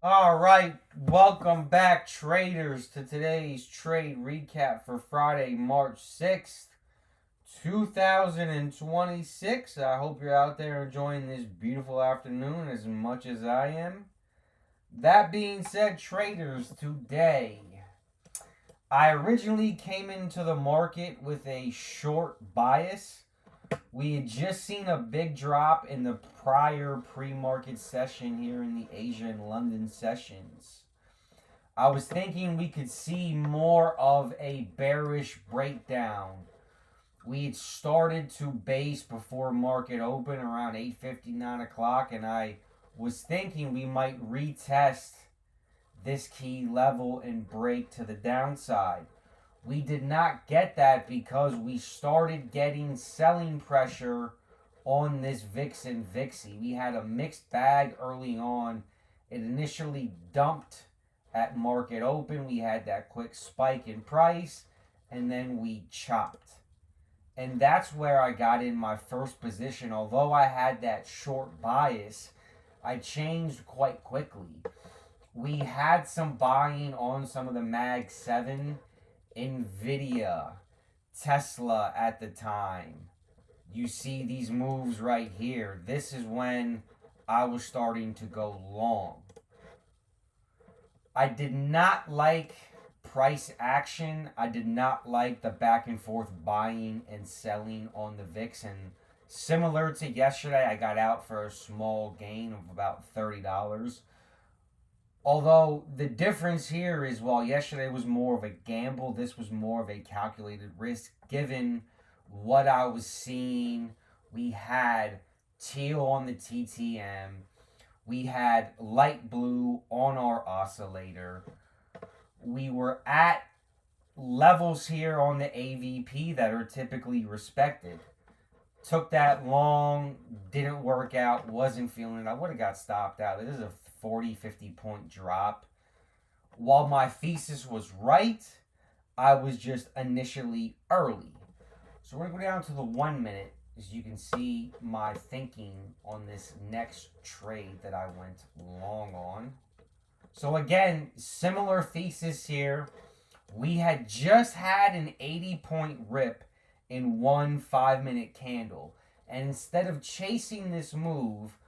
All right, welcome back, traders, to today's trade recap for Friday, March 6th, 2026. I hope you're out there enjoying this beautiful afternoon as much as I am. That being said, traders, today I originally came into the market with a short bias. We had just seen a big drop in the prior pre market session here in the Asia and London sessions. I was thinking we could see more of a bearish breakdown. We had started to base before market open around 8:50, 9 o'clock, and I was thinking we might retest this key level and break to the downside. We did not get that because we started getting selling pressure on this VIX and VIXY. We had a mixed bag early on. It initially dumped at market open. We had that quick spike in price, and then we chopped. And that's where I got in my first position. Although I had that short bias, I changed quite quickly. We had some buying on some of the Mag 7, Nvidia, Tesla at the time. You see these moves right here. This is when I was starting to go long. I did not like price action. I did not like the back and forth buying and selling on the VIX. And similar to yesterday, I got out for a small gain of about $30. Although the difference here is while yesterday was more of a gamble, this was more of a calculated risk given what I was seeing. We had teal on the TTM. We had light blue on our oscillator. We were at levels here on the AVP that are typically respected. Took that long, didn't work out, wasn't feeling it. I would have got stopped out. This is a 40, 50 point drop. While my thesis was right, I was just initially early. So we're going to go down to the 1 minute as you can see my thinking on this next trade that I went long on. So again, similar thesis here. We had just had an 80-point rip in one 5 minute candle. And instead of chasing this move,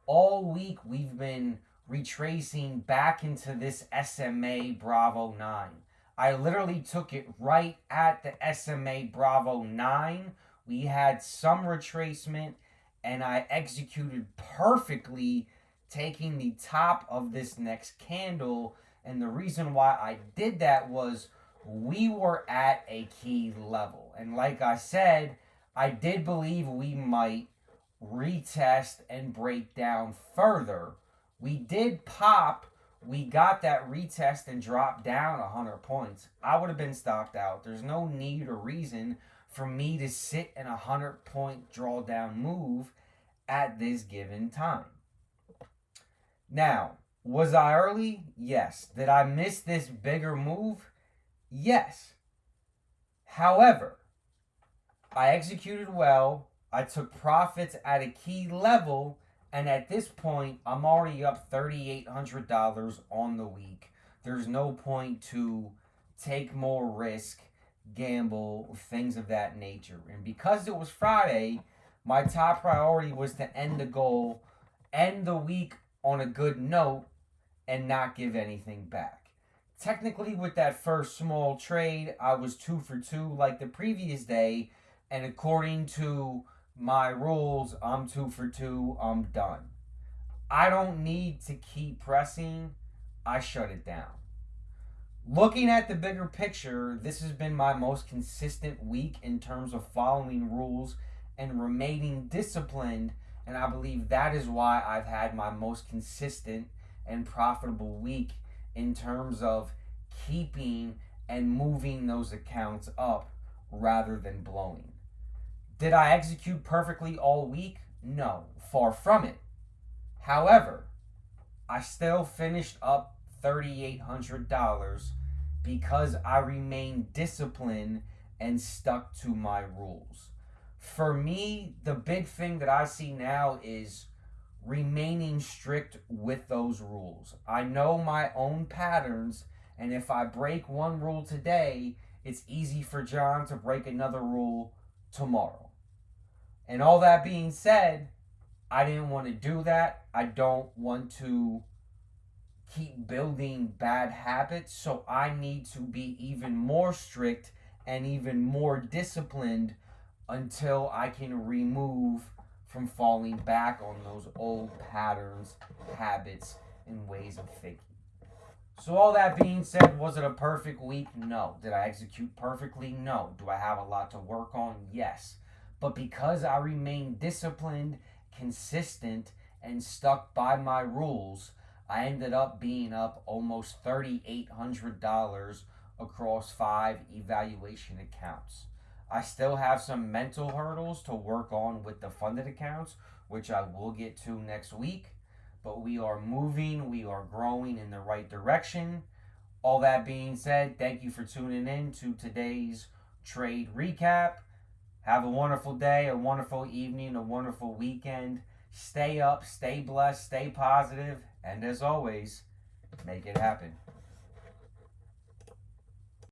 all week we've been retracing back into this SMA Bravo 9. I literally took it right at the SMA Bravo 9. We had some retracement and I executed perfectly, taking the top of this next candle. And the reason why I did that was we were at a key level. And like I said, I did believe we might retest and break down further. We did pop. We got that retest and dropped down 100 points. I would have been stopped out. There's no need or reason for me to sit in a 100-point drawdown move at this given time. Now, was I early? Yes. Did I miss this bigger move? Yes. However, I executed well. I took profits at a key level. And at this point, I'm already up $3,800 on the week. There's no point to take more risk, gamble, things of that nature. And because it was Friday, my top priority was to end the goal, end the week on a good note, and not give anything back. Technically, with that first small trade, I was 2 for 2 like the previous day. And according to my rules, I'm 2 for 2, I'm done. I don't need to keep pressing. I shut it down. Looking at the bigger picture, this has been my most consistent week in terms of following rules and remaining disciplined. And I believe that is why I've had my most consistent and profitable week in terms of keeping and moving those accounts up rather than blowing. Did I execute perfectly all week? No, far from it. However, I still finished up $3,800 because I remained disciplined and stuck to my rules. For me, the big thing that I see now is remaining strict with those rules. I know my own patterns, and if I break one rule today, it's easy for John to break another rule tomorrow. And all that being said, I didn't want to do that. I don't want to keep building bad habits, so I need to be even more strict and even more disciplined until I can remove from falling back on those old patterns, habits, and ways of thinking. So, all that being said, was it a perfect week? No. Did I execute perfectly? No. Do I have a lot to work on? Yes. But because I remained disciplined, consistent, and stuck by my rules, I ended up being up almost $3,800 across 5 evaluation accounts. I still have some mental hurdles to work on with the funded accounts, which I will get to next week. But we are moving, we are growing in the right direction. All that being said, thank you for tuning in to today's trade recap. Have a wonderful day, a wonderful evening, a wonderful weekend. Stay up, stay blessed, stay positive, and as always, make it happen.